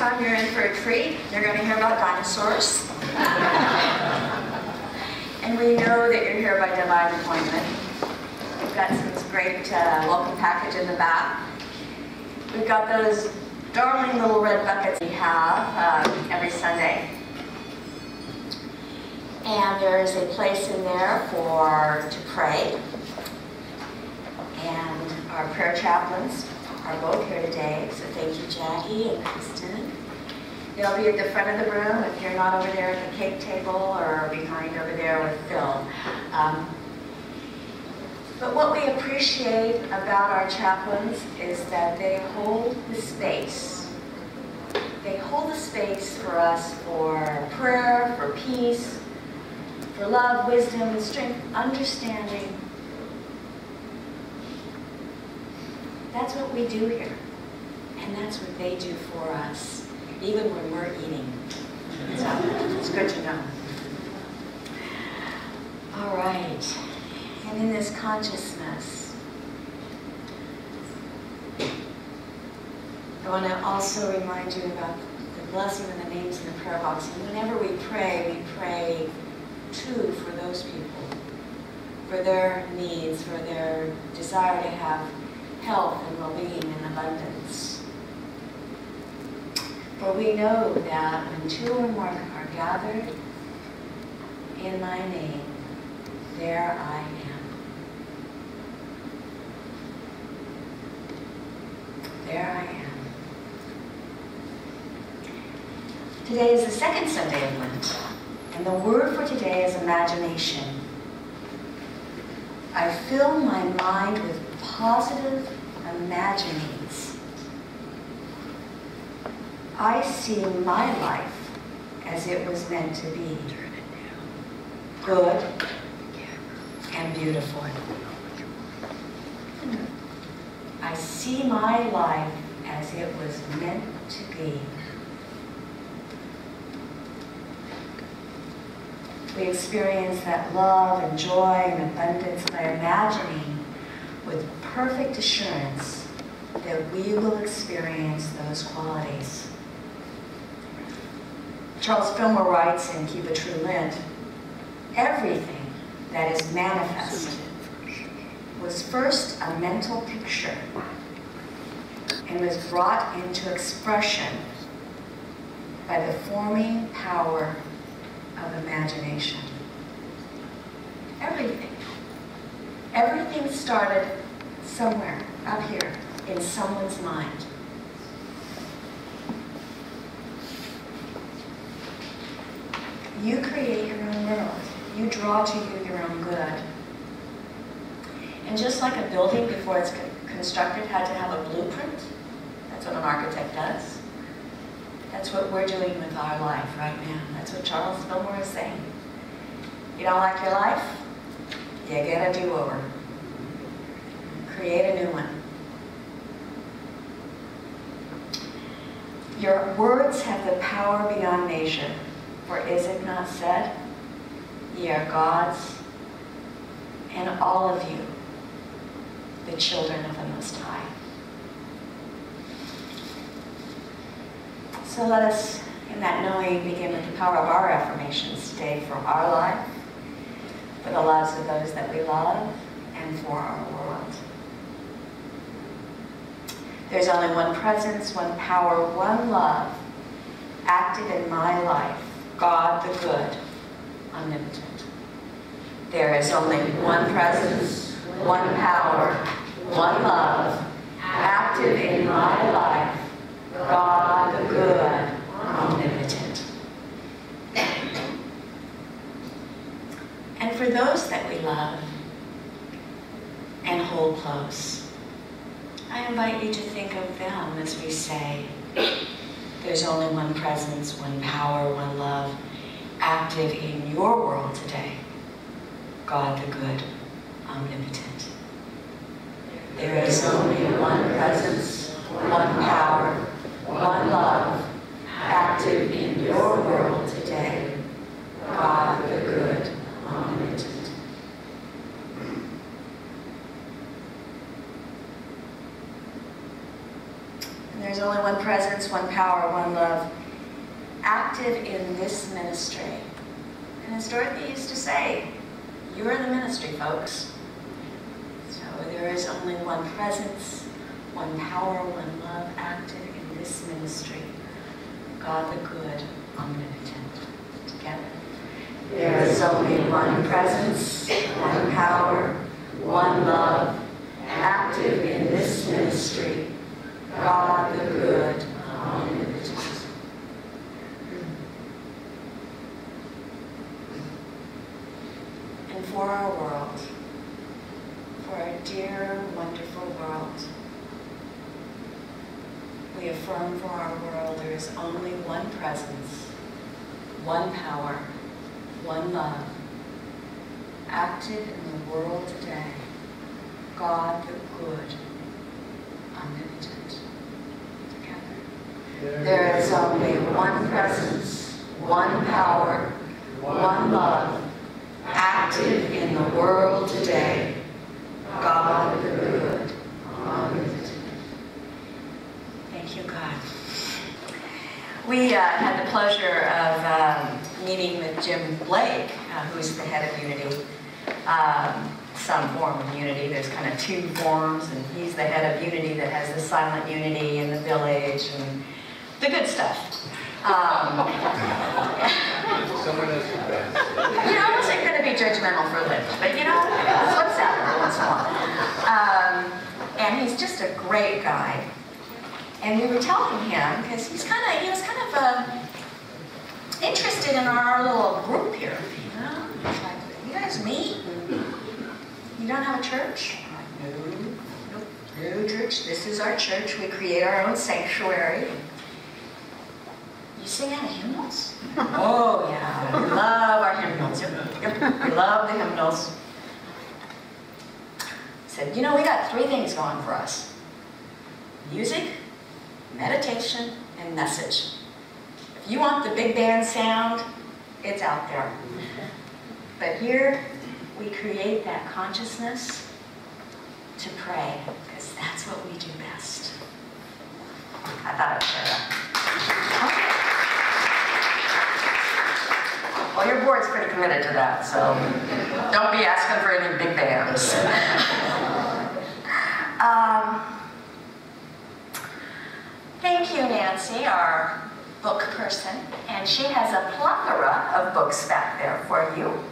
time you're in for a treat. You're going to hear about dinosaurs. And we know that you're here by divine appointment. We've got some great welcome package in the back. We've got those darling little red buckets we have every Sunday. And there's a place in there to pray. And our prayer chaplains are both here today, so thank you, Jackie and Kristen. They'll be at the front of the room if you're not over there at the cake table or behind over there with Phil. But what we appreciate about our chaplains is that they hold the space. They hold the space for us for prayer, for peace, for love, wisdom, strength, understanding. That's what we do here. And that's what they do for us, even when we're eating. So it's good to know. All right. And in this consciousness, I want to also remind you about the blessing and the names in the prayer box. And whenever we pray too for those people, for their needs, for their desire to have health and well-being and abundance. For we know that when two or more are gathered in my name, there I am. There I am. Today is the second Sunday of Lent, and the word for today is imagination. I fill my mind with positive imaginings. I see my life as it was meant to be. Good and beautiful. I see my life as it was meant to be. We experience that love and joy and abundance by imagining with perfect assurance that we will experience those qualities. Charles Fillmore writes in Keep a True Lent, everything that is manifest was first a mental picture and was brought into expression by the forming power of imagination. Everything. Everything started somewhere out here in someone's mind. You create your own world. You draw to you your own good. And just like a building before it's constructed had to have a blueprint, that's what an architect does. That's what we're doing with our life right now. That's what Charles Fillmore is saying. You don't like your life? You get a do-over. Create a new one. Your words have the power beyond measure. For is it not said, ye are gods, and all of you, the children of the Most High. So let us, in that knowing, begin with the power of our affirmations today for our life, for the lives of those that we love, and for our world. There's only one presence, one power, one love, active in my life, God the good, omnipotent. There is only one presence, one power, one love, active in my life, God the good, omnipotent. And for those that we love and hold close, I invite you to think of them as we say, there's only one presence, one power, one love, active in your world today, God the good, omnipotent. There is only one presence, one power, one love, active in your world today, God the good, omnipotent. there's only one presence, one power, one love, active in this ministry. And as Dorothy used to say, you're the ministry, folks. So there is only one presence, one power, one love, active in this ministry. God the good, omnipotent. Together. There is only one presence, one power, one love, active in this ministry. God the good, omnipotent. And for our world, for our dear, wonderful world, we affirm for our world there is only one presence, one power, one love, active in the world today. God the good, omnipotent. Together. There is only one presence, one power, one love, active in the world today. God the good, omnipotent. Thank you, God. We had the pleasure of meeting with Jim Blake, who's the head of Unity, some form of Unity. There's kind of two forms, and he's the head of Unity that has the silent unity and the village and the good stuff. Someone else is best. I wasn't going to be judgmental for a living, but it slips out every once in a while. And he's just a great guy. And we were telling him, because he was kind of interested in our little group here. It's like, you guys meet? You don't have a church? I'm like, no church. This is our church. We create our own sanctuary. You sing out of hymnals? Oh, yeah. We love our hymnals. Yep. We love the hymnals. He said, we got three things going for us. Music, meditation, and message. If you want the big band sound, it's out there. But here, we create that consciousness to pray, because that's what we do best. I thought I'd share that. Well, your board's pretty committed to that, so don't be asking for any big bands. Thank you, Nancy, our book person, and she has a plethora of books back there for you.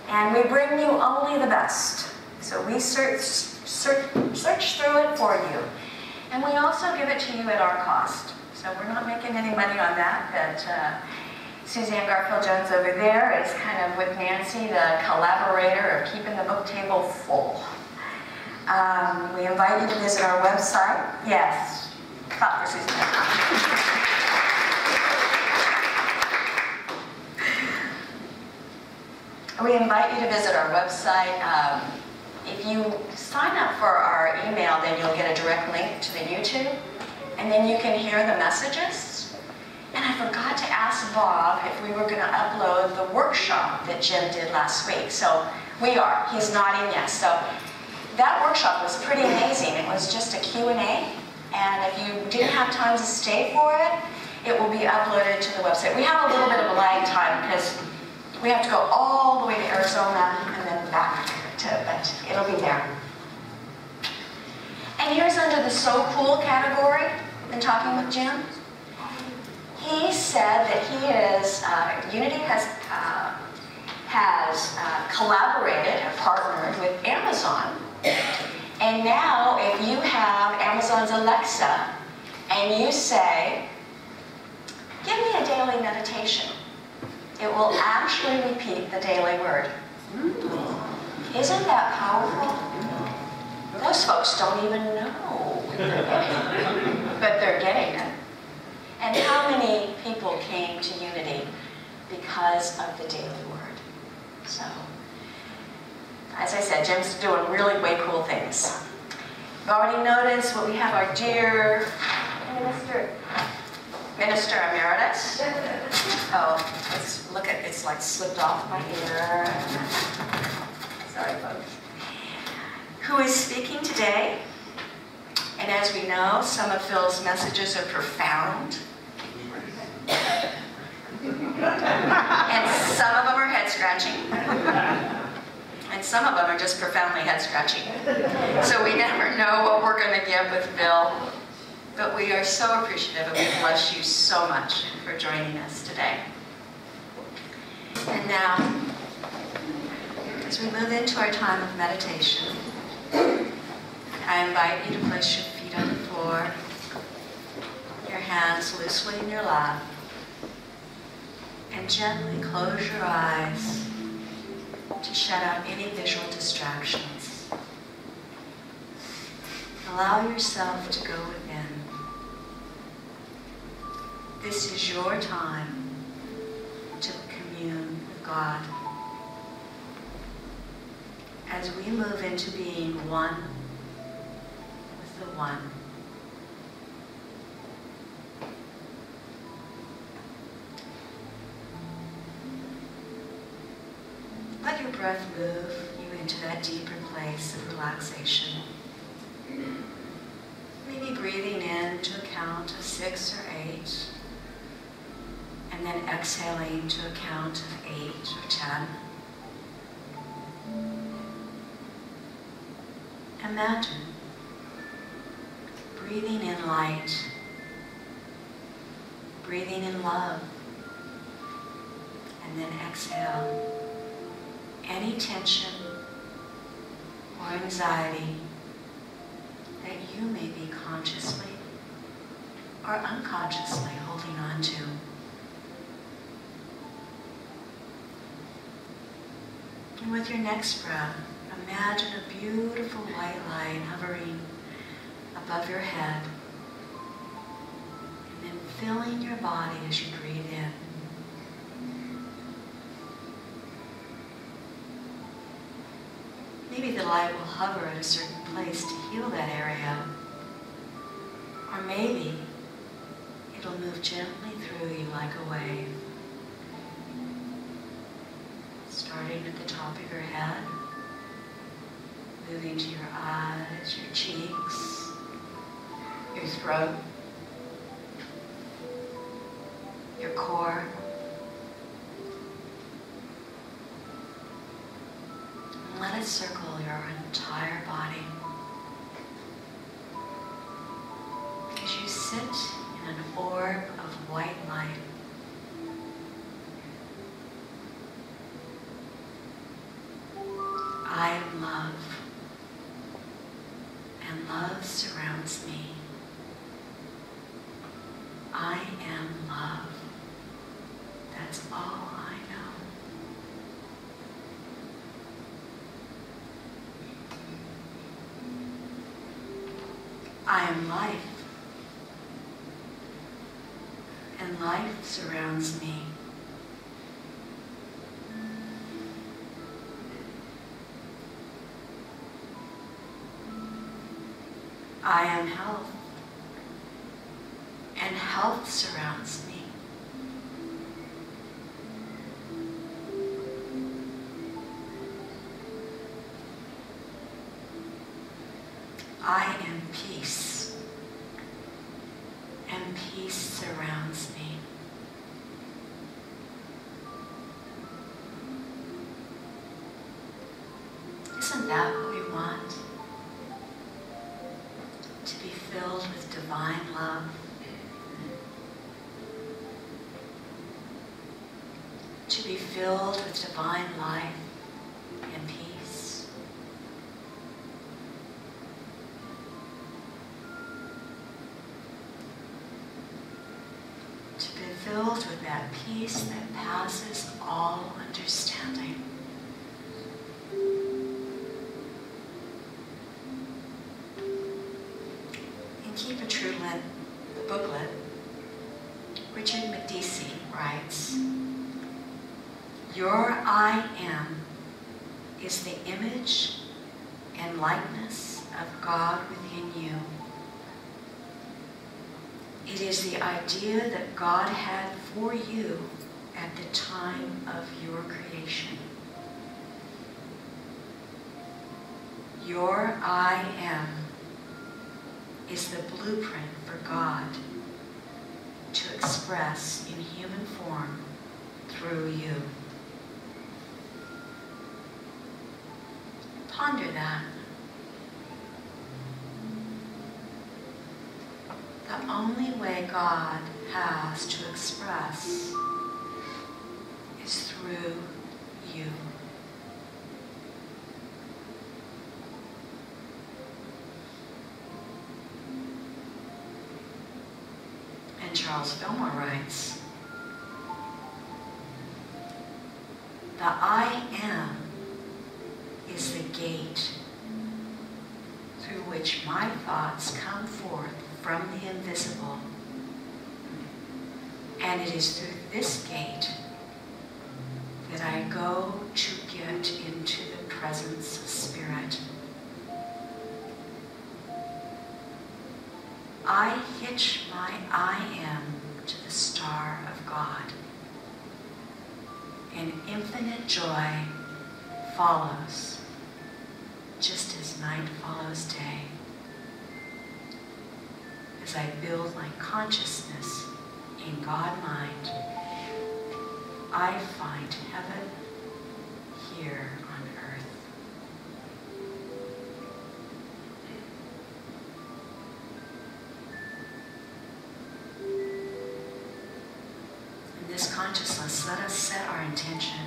And we bring you only the best. So we search through it for you. And we also give it to you at our cost. So we're not making any money on that, but Suzanne Garfield-Jones over there is kind of with Nancy, the collaborator of keeping the book table full. We invite you to visit our website. Yes, clap for Suzanne. We invite you to visit our website. If you sign up for our email, then you'll get a direct link to the YouTube, and then you can hear the messages. And I forgot to ask Bob if we were going to upload the workshop that Jim did last week. So we are. He's nodding yes. So that workshop was pretty amazing. It was just a Q&A. And if you didn't have time to stay for it, it will be uploaded to the website. We have a little bit of a lag time because we have to go all the way to Arizona and then back but it'll be there. And here's under the So Cool category, in talking with Jim. He said that he is, Unity has collaborated or partnered with Amazon. And now if you have Amazon's Alexa and you say, give me a daily meditation, it will actually repeat the daily word. Isn't that powerful? Those folks don't even know what they're getting, but they're getting it. And how many people came to Unity because of the daily word? So, as I said, Jim's doing really way cool things. You've already noticed what we have our dear Minister Emeritus. Oh, let's look at, it's like slipped off my ear. Sorry, folks. Who is speaking today. And And as we know, some of Phil's messages are profound. And some of them are head-scratching. And some of them are just profoundly head-scratching. So we never know what we're going to get with Phil. But we are so appreciative, and we bless you so much for joining us today. And now, as we move into our time of meditation, I invite you to place your feet on the floor, your hands loosely in your lap, and gently close your eyes to shut out any visual distractions. Allow yourself to go within. This is your time to commune with God. As we move into being one with the one. Let your breath move you into that deeper place of relaxation. Maybe breathing in to a count of 6 or 8, and then exhaling to a count of 8 or 10. Imagine breathing in light, breathing in love, and then exhale any tension or anxiety that you may be consciously or unconsciously holding on to. And with your next breath, imagine a beautiful white light hovering above your head and then filling your body as you breathe in. Maybe the light will hover at a certain place to heal that area. Or maybe it'll move gently through you like a wave. Starting at the top of your head, moving to your eyes, your cheeks, your throat, your core, and let it circle your entire body. As you sit in an orb of white light, I am love, and love surrounds me. I am love. That's all I know. I am life, and life surrounds me. I am health, and health surrounds me. I am peace, and peace surrounds me. Isn't that what we want? To be filled with divine love. To be filled with divine life and peace. To be filled with that peace that passes all understanding. Keep a True Lent, the booklet, Richard McDeasy writes, "Your I am is the image and likeness of God within you. It is the idea that God had for you at the time of your creation. Your I am is the blueprint for God to express in human form through you. Ponder that. The only way God has to express is through you. And Charles Fillmore writes, the I am is the gate through which my thoughts come forth from the invisible. And it is through this gate that I go to get into the presence of Spirit. I hitch my I am to the star of God, and infinite joy follows, just as night follows day. As I build my consciousness in God-mind, I find heaven here on earth. In this consciousness, let us set our intention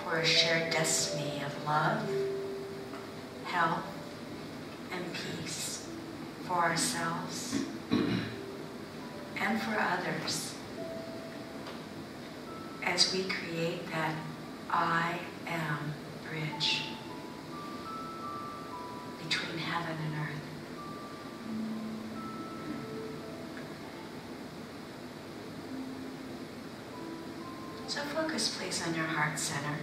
for a shared destiny of love, health, and peace for ourselves and for others, as we create that I am bridge between heaven and earth. So focus, please, on your heart center.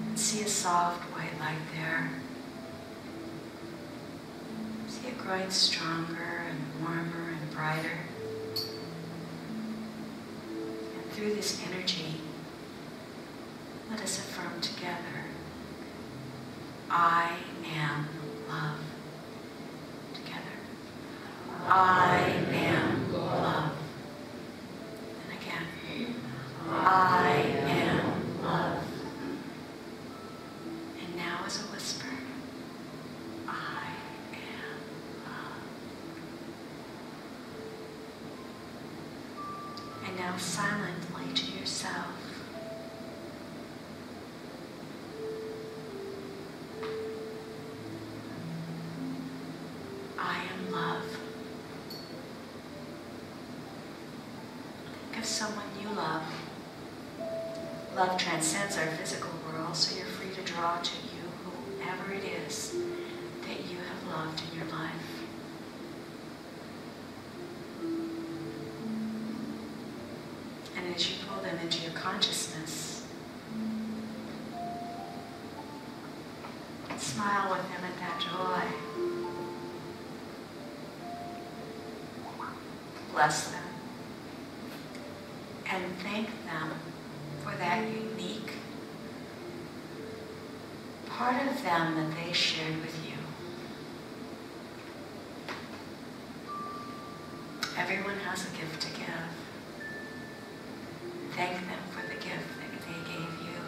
And see a soft white light there. See it growing stronger and warmer and brighter. And through this energy, let us affirm together, I am love. Together. I am love. And again. I am love. And now as a whisper, I am love. And now silently to yourself, I am love. Think of someone you love. Love transcends our physical world, so you're free to draw to you whoever it is that you have loved in your life. And as you pull them into your consciousness, smile with them at that joy. Bless them. And thank them for that unique part of them that they shared with you. Everyone has a gift to give. Thank them for the gift that they gave you.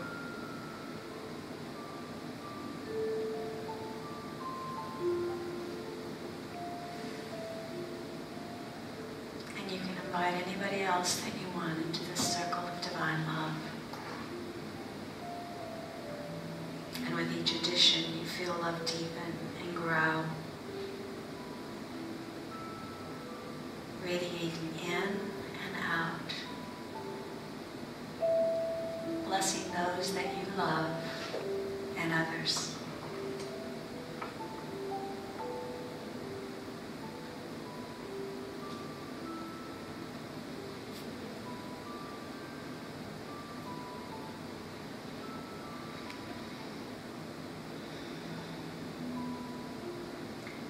And you can invite anybody else that you want into this circle of divine love. And with each addition, you feel love deepen and grow, radiating in and out, blessing those that you love and others.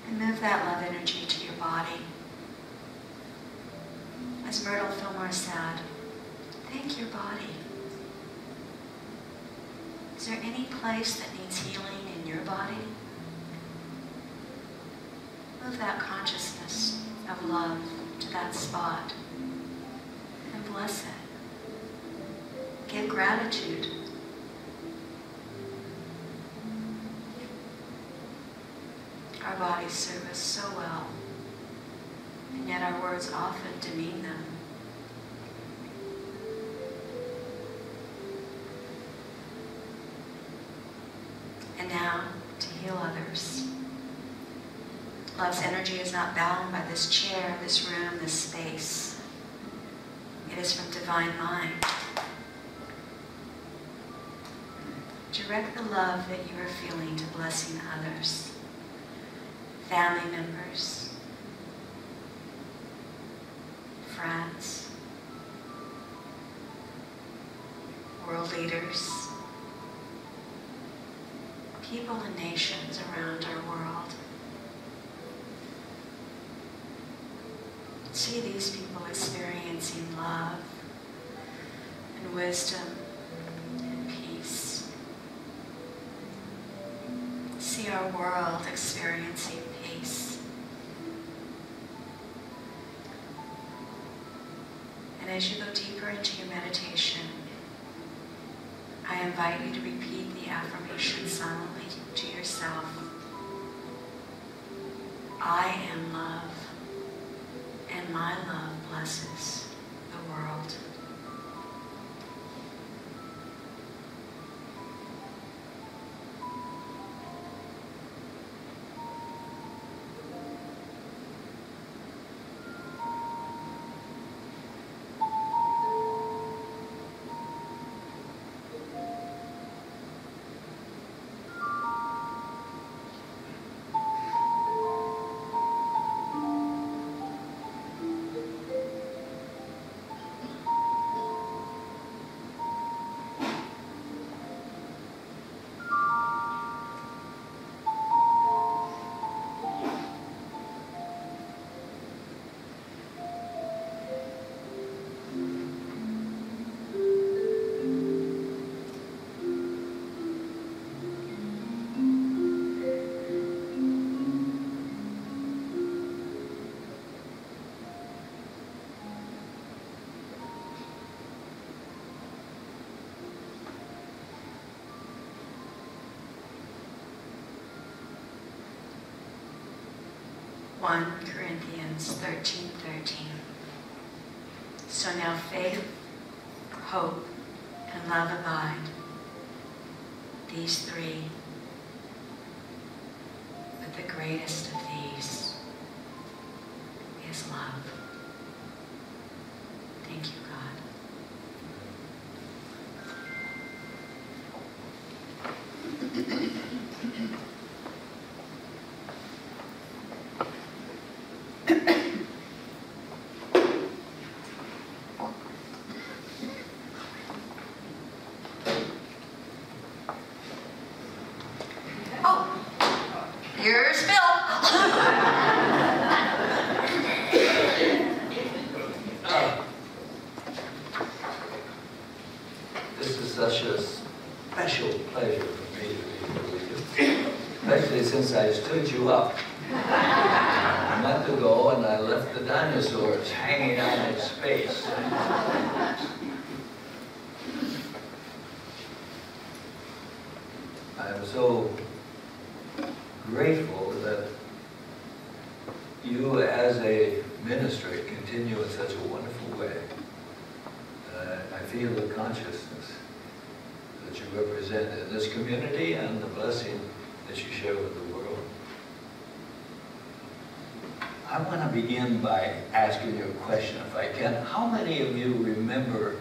And move that love energy to your body. As Myrtle Fillmore said, thank your body. Is there any place that needs healing in your body? Move that consciousness of love to that spot and bless it. Give gratitude. Our bodies serve us so well, and yet our words often demean them. And now, to heal others. Love's energy is not bound by this chair, this room, this space. It is from divine mind. Direct the love that you are feeling to blessing others. Family members, friends, world leaders, people and nations around our world. See these people experiencing love and wisdom and peace. See our world experiencing peace. And as you go deeper into your meditation, I invite you to repeat the affirmation silently to yourself. I am love, and my love blesses the world. Corinthians 13:13. So now faith, hope, and love abide. These three. But the greatest of these is love. Thank you, God. Here's Bill. This is such a special pleasure for me to be with you, especially since I stood you up a month ago and I left the dinosaurs hanging out in space. I'm so grateful that you as a ministry continue in such a wonderful way. I feel the consciousness that you represent in this community and the blessing that you share with the world. I want to begin by asking you a question, if I can. How many of you remember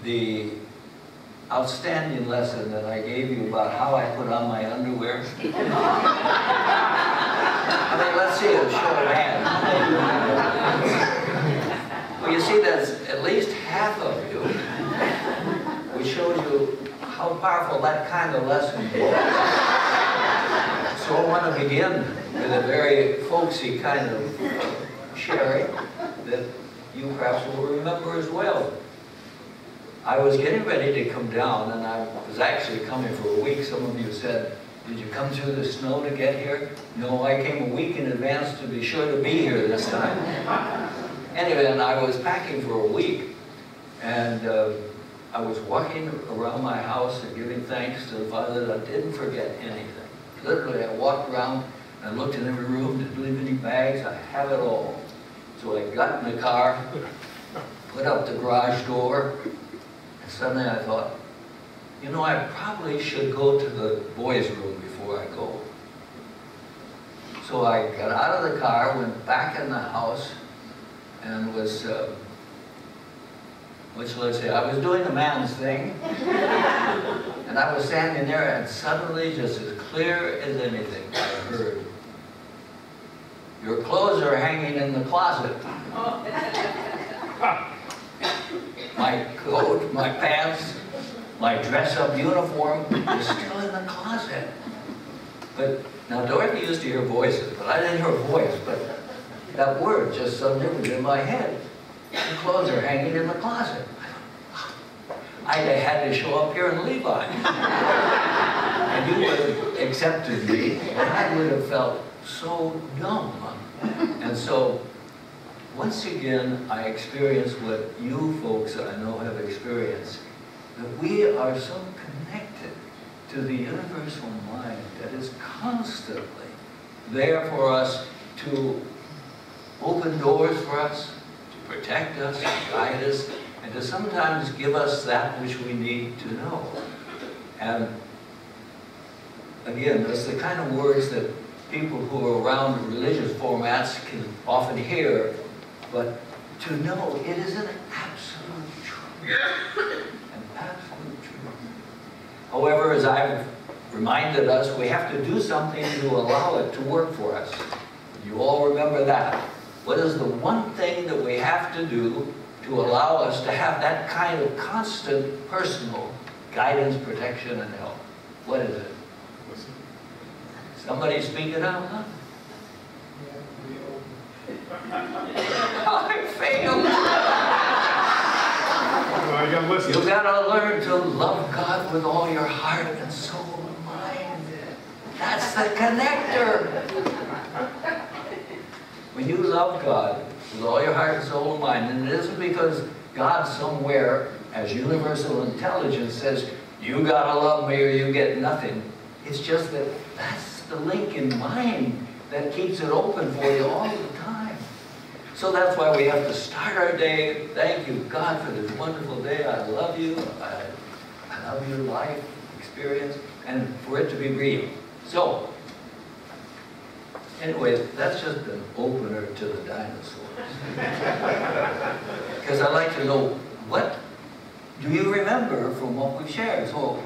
the outstanding lesson that I gave you about how I put on my underwear? I mean, let's see a show of hands. Well, you see, that's at least half of you. We showed you how powerful that kind of lesson was. So I want to begin with a very folksy kind of sharing that you perhaps will remember as well. I was getting ready to come down, and I was actually coming for a week. Some of you said, did you come through the snow to get here? No, I came a week in advance to be sure to be here this time. Anyway, and I was packing for a week, and I was walking around my house and giving thanks to the Father that I didn't forget anything. Literally, I walked around and I looked in every room, didn't leave any bags, I have it all. So I got in the car, put up the garage door, and suddenly I thought, you know, I probably should go to the boys' room before I go. So I got out of the car, went back in the house, and was, what shall I say, I was doing a man's thing. And I was standing there, and suddenly, just as clear as anything, I heard, "Your clothes are hanging in the closet." My coat, my pants, my dress-up uniform is still in the closet. But now Dorothy used to hear voices, but I didn't hear a voice, but that word just suddenly was in my head. The clothes are hanging in the closet. I had to show up here in Levi. And you would have accepted me, and I would have felt so dumb. And so, once again, I experienced what you folks I know have experienced, that we are so connected to the universal mind that is constantly there for us to open doors for us, to protect us, to guide us, and to sometimes give us that which we need to know. And again, that's the kind of words that people who are around religious formats can often hear, but to know it is an absolute truth. An absolute truth. However, as I've reminded us, we have to do something to allow it to work for us. You all remember that. What is the one thing that we have to do to allow us to have that kind of constant personal guidance, protection, and help? What is it? Somebody speak it out loud. I failed. Well, you gotta listen. You gotta learn to love God with all your heart and soul and mind. That's the connector. When you love God with all your heart and soul and mind, and it isn't because God somewhere, as universal intelligence, says, you gotta love me or you get nothing. It's just that that's the link in mind that keeps it open for you all the time. So that's why we have to start our day. Thank you, God, for this wonderful day. I love you. I love your life experience, and for it to be real. So, anyway, that's just an opener to the dinosaurs. Because I'd like to know, what do you remember from what we've shared? So,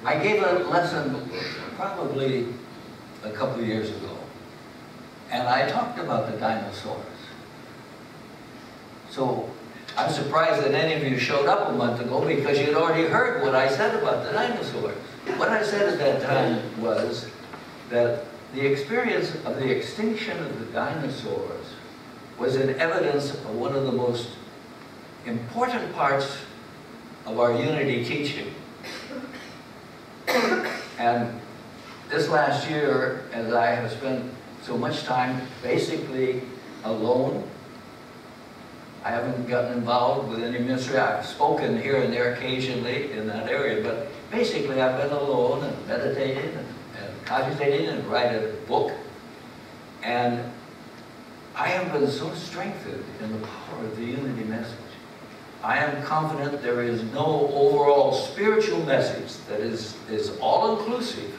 I gave a lesson probably a couple of years ago, and I talked about the dinosaurs. So, I'm surprised that any of you showed up a month ago because you'd already heard what I said about the dinosaurs. What I said at that time was that the experience of the extinction of the dinosaurs was an evidence of one of the most important parts of our unity teaching. And this last year, as I have spent so much time basically alone, I haven't gotten involved with any ministry. I've spoken here and there occasionally in that area, but basically I've been alone and meditating and cogitating and writing a book. And I have been so strengthened in the power of the unity message. I am confident there is no overall spiritual message that is all-inclusive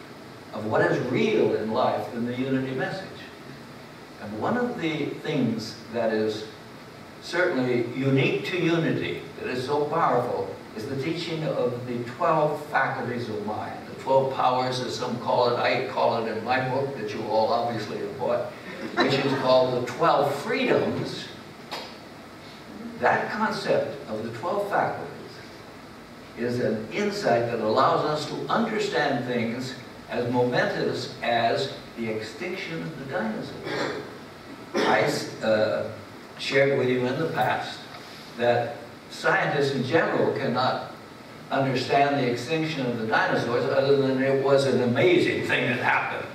of what is real in life than the unity message. And one of the things that is certainly unique to unity, that is so powerful, is the teaching of the 12 faculties of mind, the 12 powers as some call it. I call it in my book, that you all obviously have bought, which is called the 12 freedoms. That concept of the 12 faculties is an insight that allows us to understand things as momentous as the extinction of the dinosaurs. I shared with you in the past that scientists in general cannot understand the extinction of the dinosaurs other than it was an amazing thing that happened.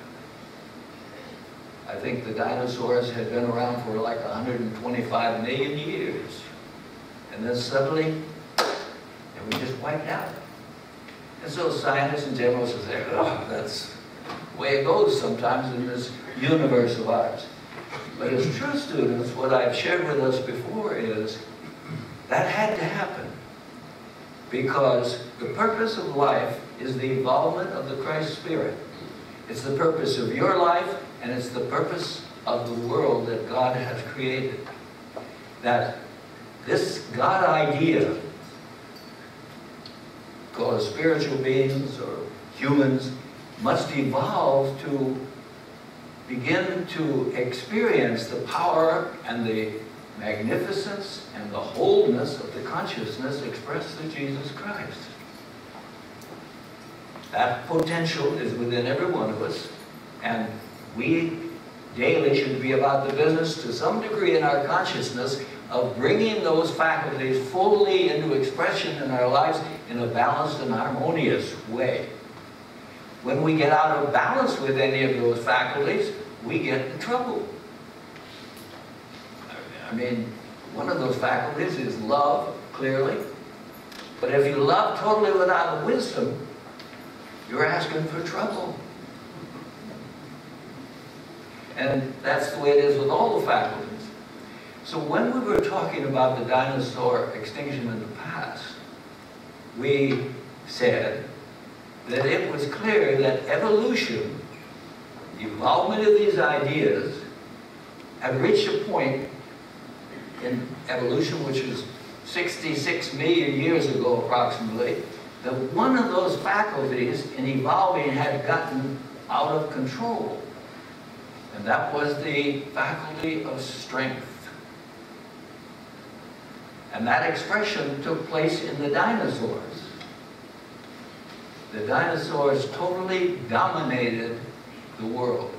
I think the dinosaurs had been around for like 125 million years. And then suddenly, they were just wiped out. And so scientists in general say, oh, that's the way it goes sometimes in this universe of ours. But as true students, what I've shared with us before is that had to happen. Because the purpose of life is the involvement of the Christ Spirit. It's the purpose of your life, and it's the purpose of the world that God has created. That this God idea, called spiritual beings or humans, must evolve to begin to experience the power and the magnificence and the wholeness of the consciousness expressed through Jesus Christ. That potential is within every one of us, and we daily should be about the business to some degree in our consciousness of bringing those faculties fully into expression in our lives in a balanced and harmonious way. When we get out of balance with any of those faculties, we get in trouble. I mean, one of those faculties is love, clearly. But if you love totally without wisdom, you're asking for trouble. And that's the way it is with all the faculties. So when we were talking about the dinosaur extinction in the past, we said that it was clear that evolution, the involvement of these ideas, had reached a point in evolution, which was 66 million years ago approximately, that one of those faculties in evolving had gotten out of control. And that was the faculty of strength. And that expression took place in the dinosaurs. The dinosaurs totally dominated the world.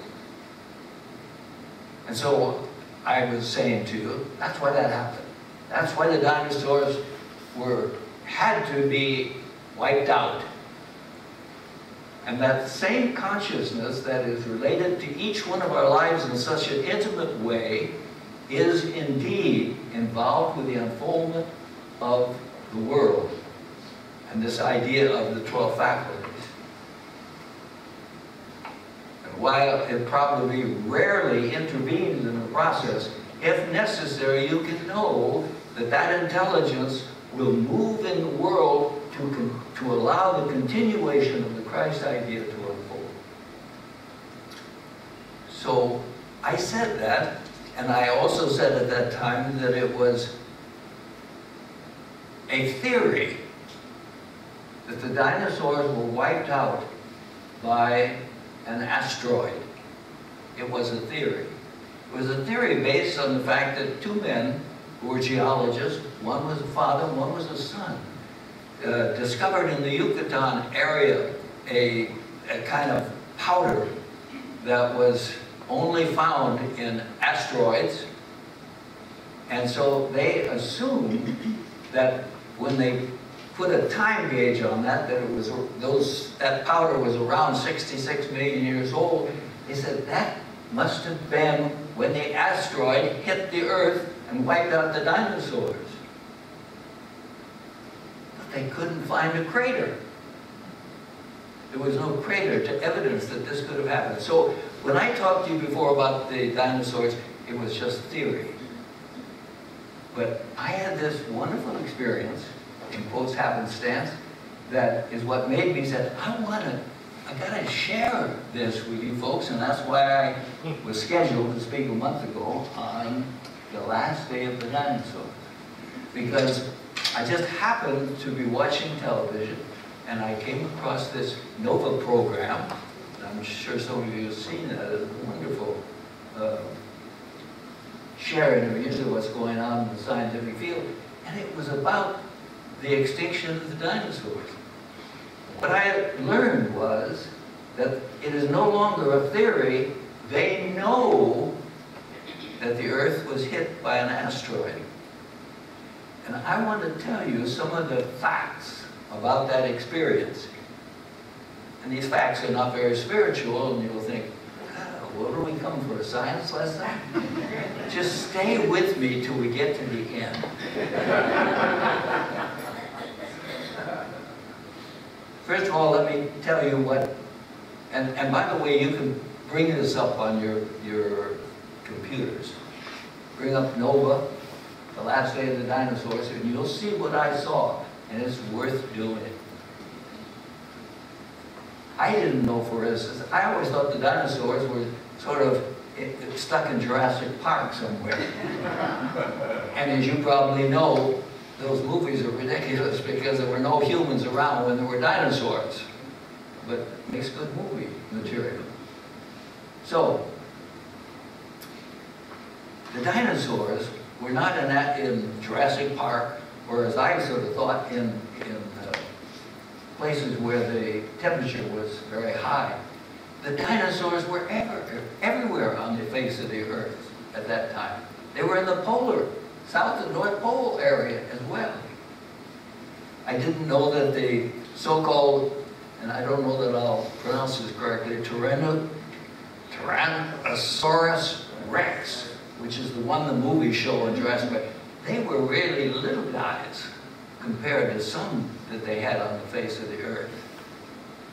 And so I was saying to you, that's why that happened. That's why the dinosaurs had to be wiped out. And that same consciousness that is related to each one of our lives in such an intimate way is indeed involved with the unfoldment of the world and this idea of the 12 faculties. And while it probably rarely intervenes in the process, if necessary, you can know that that intelligence will move in the world to allow the continuation of the Christ idea to unfold. So I said that, and I also said at that time that it was a theory that the dinosaurs were wiped out by an asteroid. It was a theory. It was a theory based on the fact that two men who were geologists, one was a father, one was a son, discovered in the Yucatan area a kind of powder that was only found in asteroids. And so they assumed that when they put a time gauge on that, that powder was around 66 million years old. They said that must have been when the asteroid hit the Earth and wiped out the dinosaurs. But they couldn't find a crater. There was no crater to evidence that this could have happened. So when I talked to you before about the dinosaurs, it was just theory. But I had this wonderful experience, in quotes happenstance, that is what made me say, I gotta share this with you folks, and that's why I was scheduled to speak a month ago on the last day of the dinosaurs. Because I just happened to be watching television, and I came across this NOVA program. I'm sure some of you have seen that. It's a wonderful sharing of usually what's going on in the scientific field. And it was about the extinction of the dinosaurs. What I learned was that it is no longer a theory. They know that the Earth was hit by an asteroid. And I want to tell you some of the facts about that experience. And these facts are not very spiritual, and you'll think, what do we come for, a science lesson? Just stay with me till we get to the end. First of all, let me tell you what, and by the way, you can bring this up on your computers. Bring up Nova, The Last Day of the Dinosaurs, and you'll see what I saw, and it's worth doing. I didn't know, for instance, I always thought the dinosaurs were sort of stuck in Jurassic Park somewhere. And as you probably know, those movies are ridiculous because there were no humans around when there were dinosaurs. But it makes good movie material. So, the dinosaurs were not in Jurassic Park, or as I sort of thought, in places where the temperature was very high. The dinosaurs were everywhere on the face of the earth at that time. They were in the polar, South and North Pole area as well. I didn't know that the so-called, and I don't know that I'll pronounce this correctly, Tyrannosaurus Rex, which is the one the movies show in Jurassic Park, they were really little guys compared to some that they had on the face of the earth.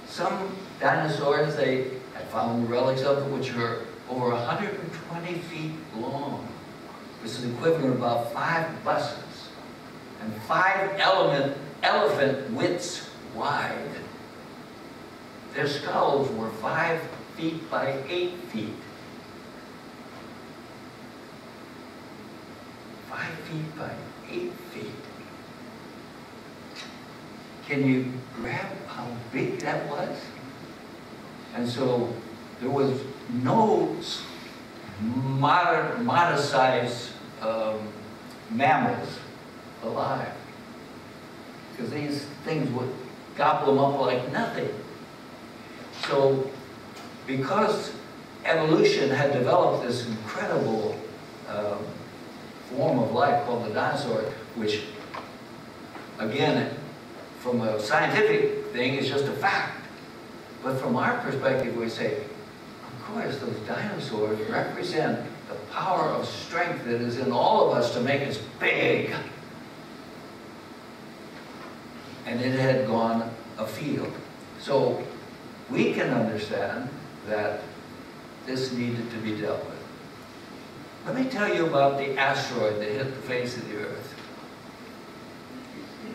Some dinosaurs, they had found relics of which were over 120 feet long. This is equivalent to about 5 buses and 5 elephant widths wide. Their skulls were 5 feet by 8 feet. 5 feet by 8 feet. Can you grab how big that was? And so there was no modest-sized mammals alive, because these things would gobble them up like nothing. So because evolution had developed this incredible form of life called the dinosaur, which, again, from a scientific thing, is just a fact. But from our perspective, we say, of course, those dinosaurs represent the power of strength that is in all of us to make us big. And it had gone afield. So we can understand that this needed to be dealt with. Let me tell you about the asteroid that hit the face of the Earth.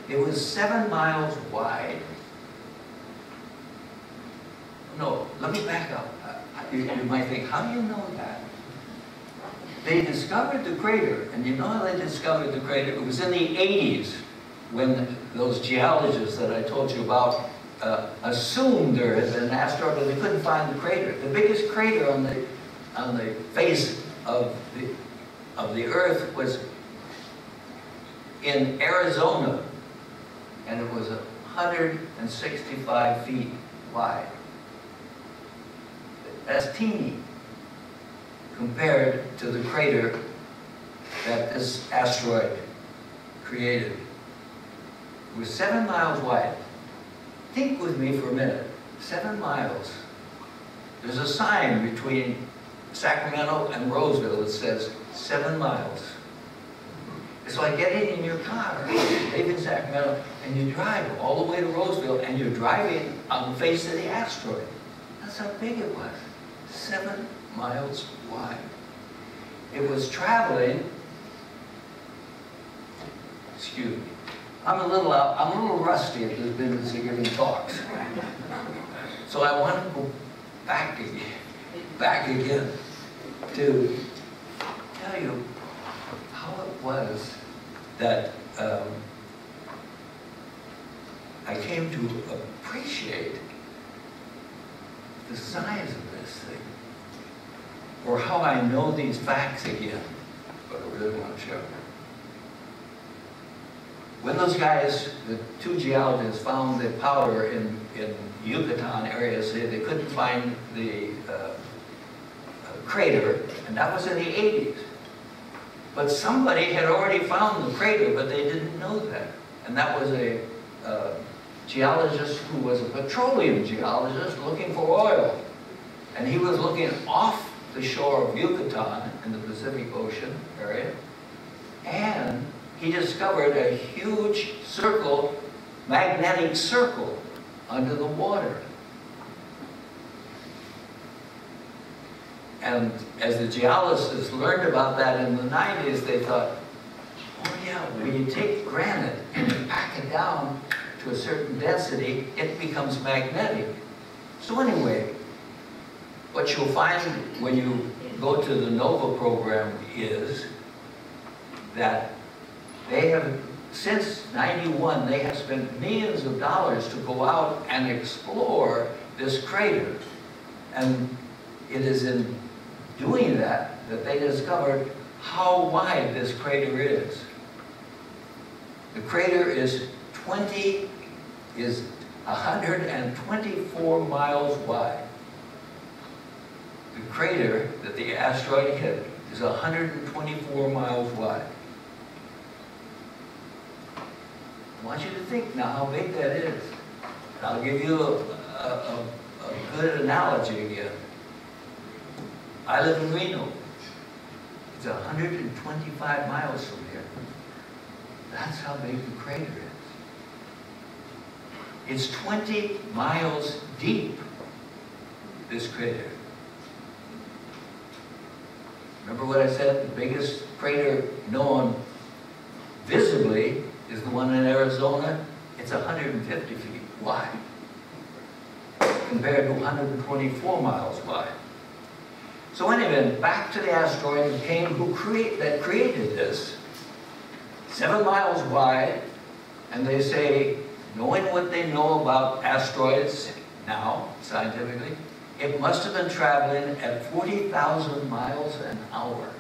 It was 7 miles wide. No, let me back up. You might think, how do you know that? They discovered the crater, and you know how they discovered the crater? It was in the 80s when those geologists that I told you about assumed there had been an asteroid, but they couldn't find the crater. The biggest crater on the face of the Earth was in Arizona, and it was 165 feet wide. That's teeny compared to the crater that this asteroid created. It was 7 miles wide. Think with me for a minute. 7 miles. There's a sign between Sacramento and Roseville that says 7 miles. It's like getting in your car, leaving Sacramento, and you drive all the way to Roseville, and you're driving on the face of the asteroid. That's how big it was. 7 miles wide. It was traveling, excuse me, I'm a little rusty at this business of giving talks. So I want to go back again to tell you how it was that I came to appreciate the size of this thing, or how I know these facts again, but I really want to show you. When those guys, the 2 geologists, found the powder in Yucatan area, they couldn't find the crater, and that was in the 80s. But somebody had already found the crater, but they didn't know that. And that was a geologist who was a petroleum geologist looking for oil. And he was looking off the shore of Yucatan in the Pacific Ocean area, and he discovered a huge circle, magnetic circle, under the water. And as the geologists learned about that in the 90s, they thought, oh yeah, when you take granite and you pack it down to a certain density, it becomes magnetic. So anyway, what you'll find when you go to the NOVA program is that they have, since '91, they have spent millions of dollars to go out and explore this crater. And it is in doing that that they discovered how wide this crater is. The crater is 124 miles wide. The crater that the asteroid hit is 124 miles wide. I want you to think now how big that is. I'll give you a good analogy again. I live in Reno. It's 125 miles from here. That's how big the crater is. It's 20 miles deep, this crater. Remember what I said? The biggest crater known visibly is the one in Arizona. It's 150 feet wide, compared to 124 miles wide. So anyway, back to the asteroid who created this. 7 miles wide, and they say, knowing what they know about asteroids now, scientifically, it must have been traveling at 40,000 miles an hour.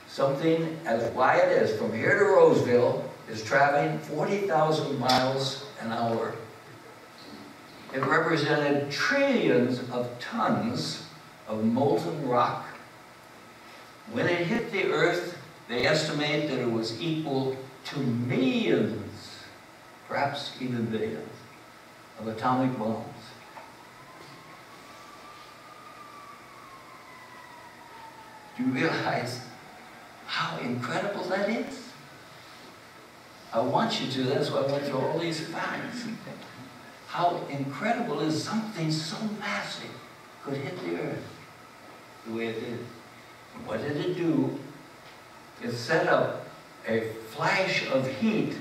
Something as wide as from here to Roseville is traveling 40,000 miles an hour. It represented trillions of tons of molten rock. When it hit the Earth, they estimate that it was equal to millions, perhaps even billions, of atomic bombs. Do you realize how incredible that is? I want you to, that's why I went through all these facts. How incredible is something so massive could hit the Earth the way it did. And what did it do? It set up a flash of heat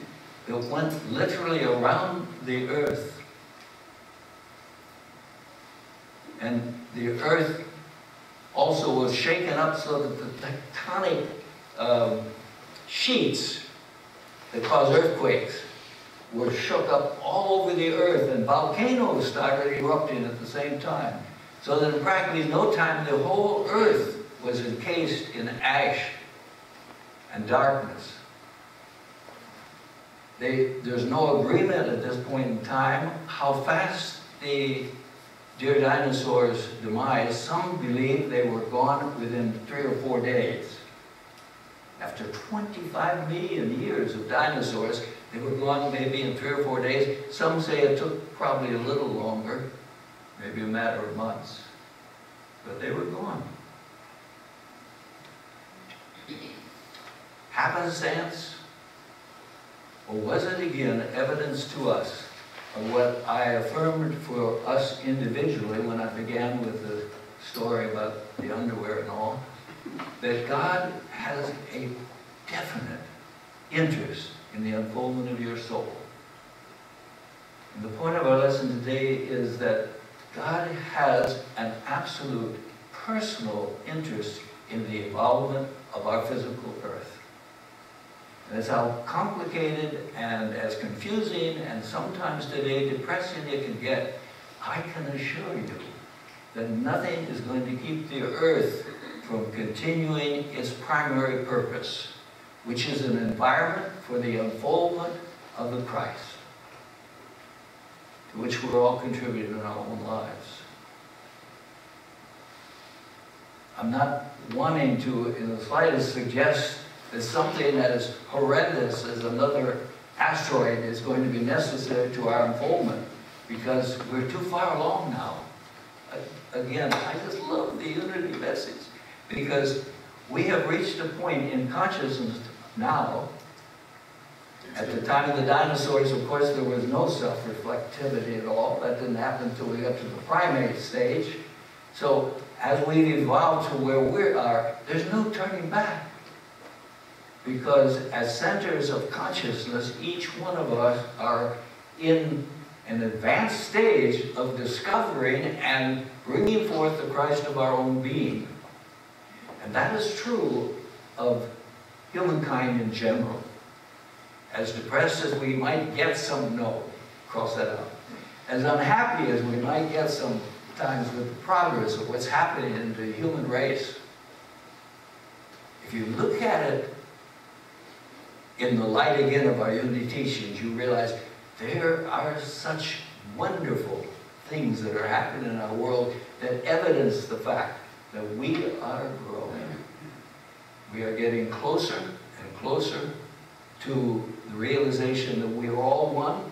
that went literally around the Earth. And the Earth also was shaken up so that the tectonic sheets that cause earthquakes were shook up all over the Earth, and volcanoes started erupting at the same time. So that in practically no time, the whole Earth was encased in ash and darkness. There's no agreement at this point in time how fast the dear dinosaurs' demise. Some believe they were gone within 3 or 4 days. After 25 million years of dinosaurs, they were gone maybe in 3 or 4 days. Some say it took probably a little longer, maybe a matter of months, but they were gone. Happenstance? Or was it again evidence to us of what I affirmed for us individually when I began with the story about the underwear and all, that God has a definite interest in the unfoldment of your soul. And the point of our lesson today is that God has an absolute personal interest in the involvement of our physical earth. And that's how complicated and as confusing and sometimes today depressing it can get. I can assure you that nothing is going to keep the earth from continuing its primary purpose, which is an environment for the unfoldment of the Christ, to which we're all contributing in our own lives. I'm not wanting to, in the slightest, suggest that something that is horrendous as another asteroid is going to be necessary to our unfoldment, because we're too far along now. Again, I just love the unity message, because we have reached a point in consciousness now. At the time of the dinosaurs, of course, there was no self-reflectivity at all. That didn't happen until we got to the primate stage. So as we've evolved to where we are, there's no turning back. Because as centers of consciousness, each one of us are in an advanced stage of discovering and bringing forth the Christ of our own being. And that is true of humankind in general. As depressed as we might get cross that out. As unhappy as we might get sometimes with the progress of what's happening in the human race, if you look at it in the light again of our unity teachings, you realize there are such wonderful things that are happening in our world that evidence the fact that we are growing. We are getting closer and closer to the realization that we are all one,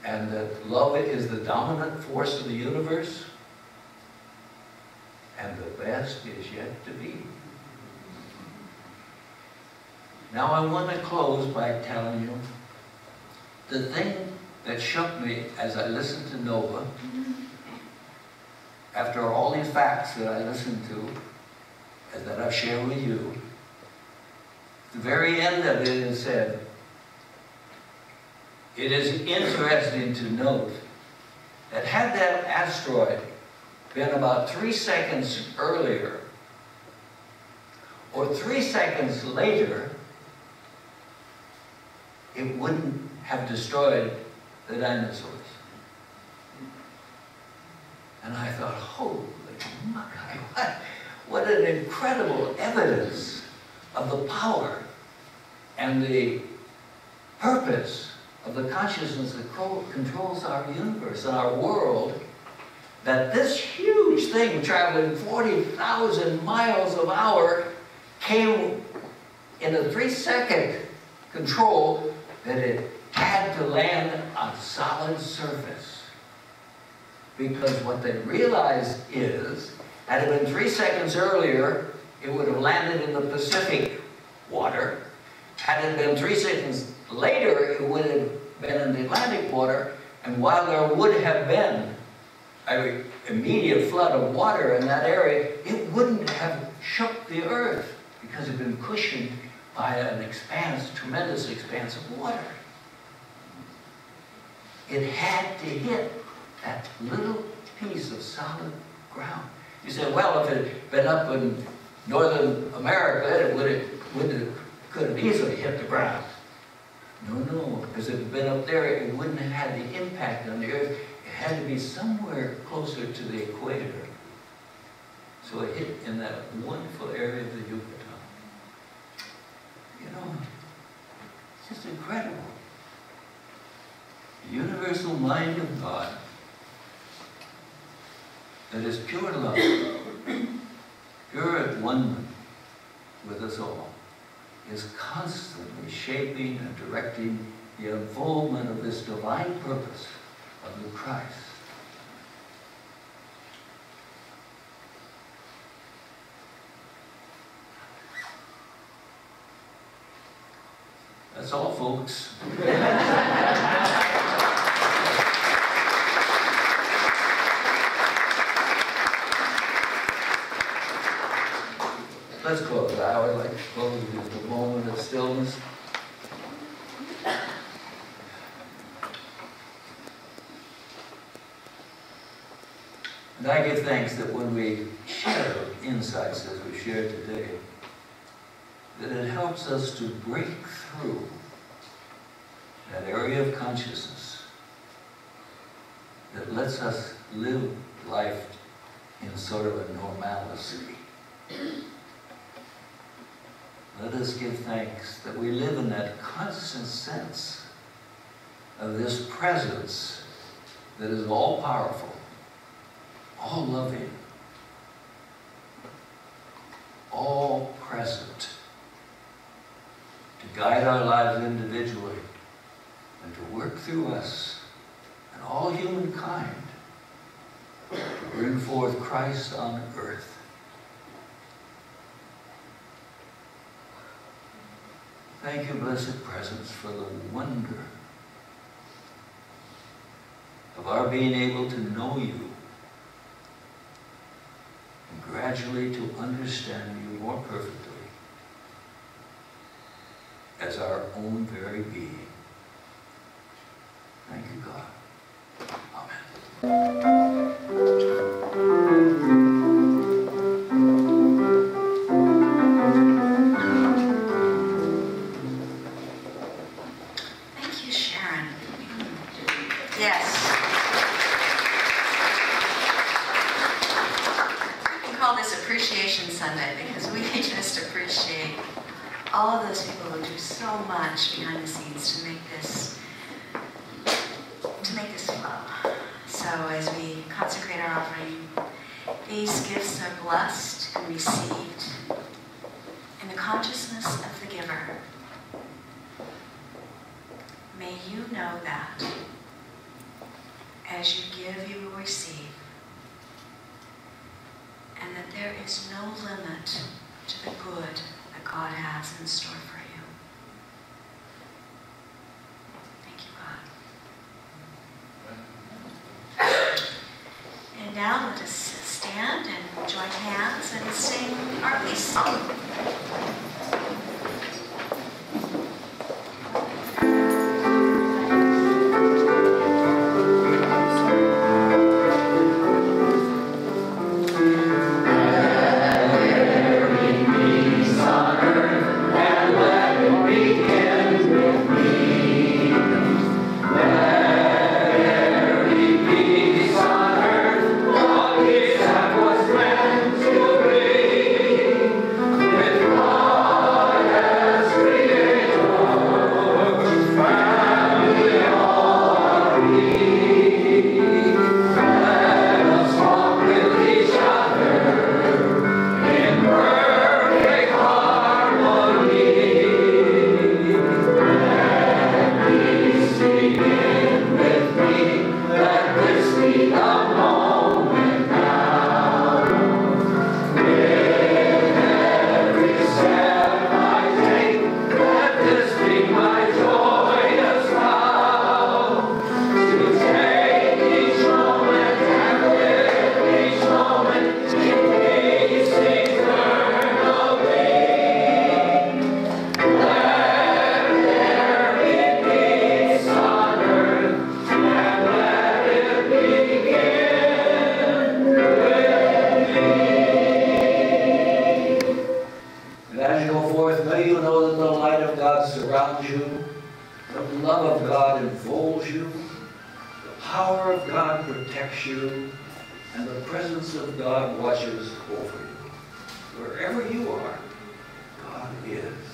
and that love is the dominant force of the universe, and the best is yet to be. Now I want to close by telling you the thing that shook me as I listened to Nova, after all these facts that I listened to and that I've shared with you. The very end of it said, it is interesting to note that had that asteroid been about 3 seconds earlier or 3 seconds later, it wouldn't have destroyed the dinosaurs. And I thought, holy moly, what an incredible evidence of the power and the purpose of the consciousness that controls our universe and our world, that this huge thing traveling 40,000 miles an hour came in a 3-second control, that it had to land on solid surface. Because what they realized is, had it been 3 seconds earlier, it would have landed in the Pacific water. Had it been 3 seconds later, it would have been in the Atlantic water. And while there would have been an immediate flood of water in that area, it wouldn't have shook the earth, because it had been cushioned by an expanse, tremendous expanse of water. It had to hit that little piece of solid ground. You say, well, if it had been up in Northern America, it could have easily hit the ground. No, because if it had been up there, it wouldn't have had the impact on the earth. It had to be somewhere closer to the equator. So it hit in that wonderful area of the Yucatan. You know, it's just incredible. The universal mind of God that is pure love, pure at one with us all, is constantly shaping and directing the unfoldment of this divine purpose of the Christ. That's all, folks. Let's close. I always like to close with a moment of stillness. And I give thanks that when we share insights as we shared today, that it helps us to break through that area of consciousness that lets us live life in sort of a normalcy. Let us give thanks that we live in that constant sense of this presence that is all-powerful, all-loving, all-present, to guide our lives individually through us and all humankind to bring forth Christ on earth. Thank you, blessed presence, for the wonder of our being able to know you and gradually to understand you more perfectly as our own very being. Thank you, God. Amen. Thank you, Sharon. Yes. We can call this Appreciation Sunday because we just appreciate all of those people who do so much behind the scenes to make this flow. So as we consecrate our offering, these gifts are blessed and received in the consciousness of the giver. May you know that as you give, you will receive, and that there is no limit to the good that God has in store for you. Thank you, God. And now let us stand and join hands and sing our peace song. Surrounds you, the love of God enfolds you, the power of God protects you, and the presence of God watches over you. Wherever you are, God is.